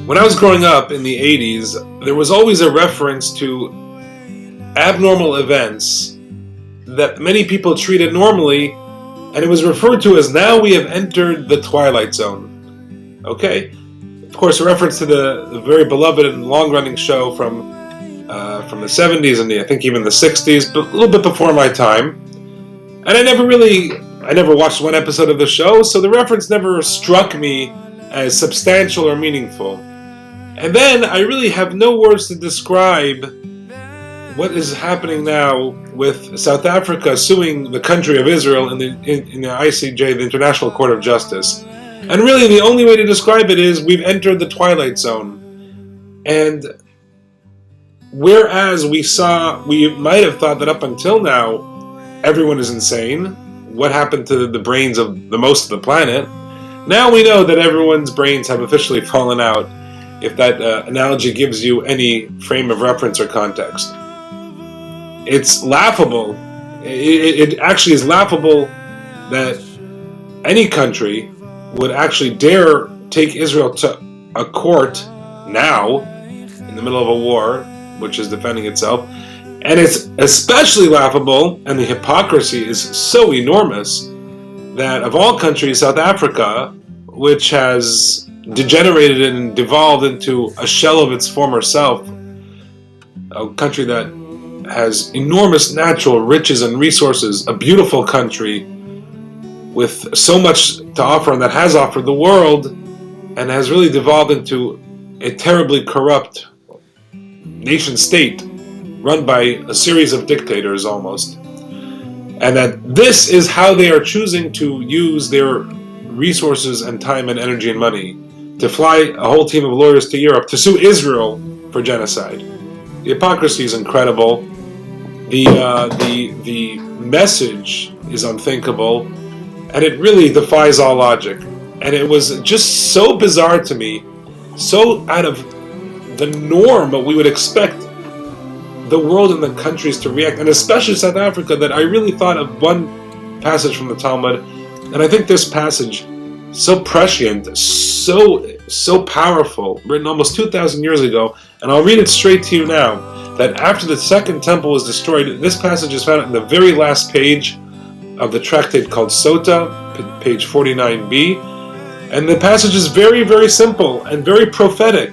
When I was growing up in the 80s, there was always a reference to abnormal events that many people treated normally, and it was referred to as now we have entered the Twilight Zone. Okay? Of course, a reference to the very beloved and long-running show from the 70s and I think even the 60s, but a little bit before my time. And I never watched one episode of the show, so the reference never struck me as substantial or meaningful. And then I really have no words to describe what is happening now with South Africa suing the country of Israel in the ICJ, the International Court of Justice. And really the only way to describe it is we've entered the Twilight Zone. And whereas we might have thought that up until now everyone is insane, what happened to the brains of the most of the planet? Now we know that everyone's brains have officially fallen out, if that analogy gives you any frame of reference or context. It's laughable. It actually is laughable that any country would actually dare take Israel to a court now, in the middle of a war, which is defending itself. And it's especially laughable, and the hypocrisy is so enormous, that of all countries, South Africa, which has degenerated and devolved into a shell of its former self, a country that has enormous natural riches and resources, a beautiful country with so much to offer and that has offered the world, and has really devolved into a terribly corrupt nation state run by a series of dictators almost. And that this is how they are choosing to use their resources and time and energy and money to fly a whole team of lawyers to Europe to sue Israel for genocide. The hypocrisy is incredible. The message is unthinkable, and it really defies all logic. And it was just so bizarre to me, so out of the norm, but we would expect the world and the countries to react, and especially South Africa, that I really thought of one passage from the Talmud, and I think this passage, so prescient, so powerful, written almost 2,000 years ago, and I'll read it straight to you now, that after the second temple was destroyed, this passage is found in the very last page of the tractate called Sota, page 49b, and the passage is very, very simple and very prophetic.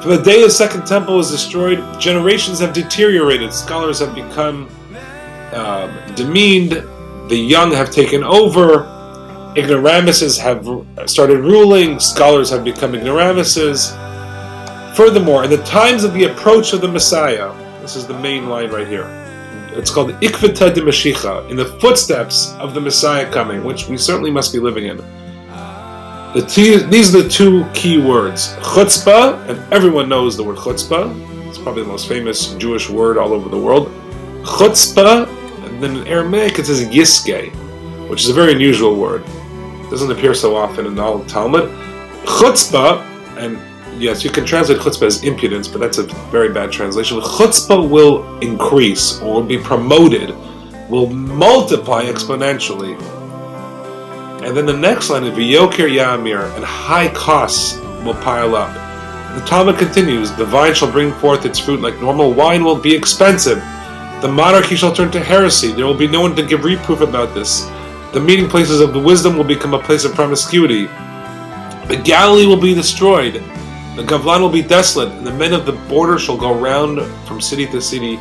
From the day the second temple was destroyed, generations have deteriorated. Scholars have become demeaned. The young have taken over. Ignoramuses have started ruling. Scholars have become ignoramuses. Furthermore, in the times of the approach of the Messiah, this is the main line right here. It's called Ikvata de Mashiach, in the footsteps of the Messiah coming, which we certainly must be living in. These are the two key words, Chutzpah, and everyone knows the word Chutzpah. It's probably the most famous Jewish word all over the world. Chutzpah, and then in Aramaic it says Yiske, which is a very unusual word. It doesn't appear so often in all Talmud. Chutzpah, and yes, you can translate Chutzpah as impudence, but that's a very bad translation. Chutzpah will increase, or will be promoted, will multiply exponentially. And then the next line is V'yoker Ya'amir, and high costs will pile up. The Talmud continues, the vine shall bring forth its fruit like normal wine will be expensive. The monarchy shall turn to heresy. There will be no one to give reproof about this. The meeting places of the wisdom will become a place of promiscuity. The Galilee will be destroyed. The Gavlan will be desolate, and the men of the border shall go round from city to city,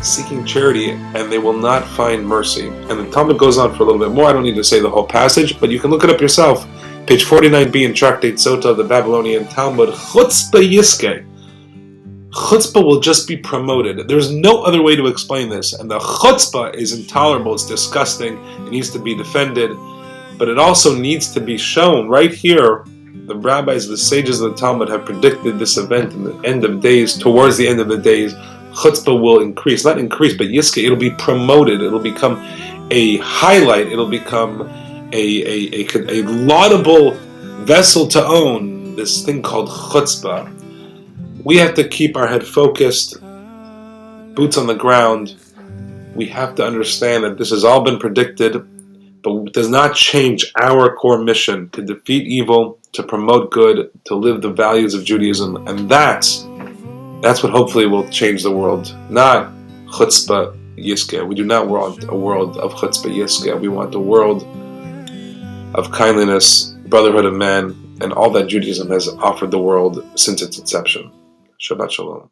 seeking charity, and they will not find mercy. And the Talmud goes on for a little bit more. I don't need to say the whole passage, but you can look it up yourself. Page 49b in Tractate Sota of the Babylonian Talmud. Chutzpah Yiske. Chutzpah will just be promoted. There's no other way to explain this. And the chutzpah is intolerable. It's disgusting. It needs to be defended. But it also needs to be shown right here. The rabbis, the sages of the Talmud have predicted this event in the end of days, towards the end of the days. Chutzpah will increase, not increase, but yiske, it'll be promoted, it'll become a highlight, it'll become a laudable vessel to own, this thing called chutzpah. We have to keep our head focused, boots on the ground. We have to understand that this has all been predicted. but it does not change our core mission to defeat evil, to promote good, to live the values of Judaism, and that's what hopefully will change the world. Not Chutzpah Yiskeh. We do not want a world of Chutzpah Yiskeh. We want a world of kindliness, brotherhood of man, and all that Judaism has offered the world since its inception. Shabbat Shalom.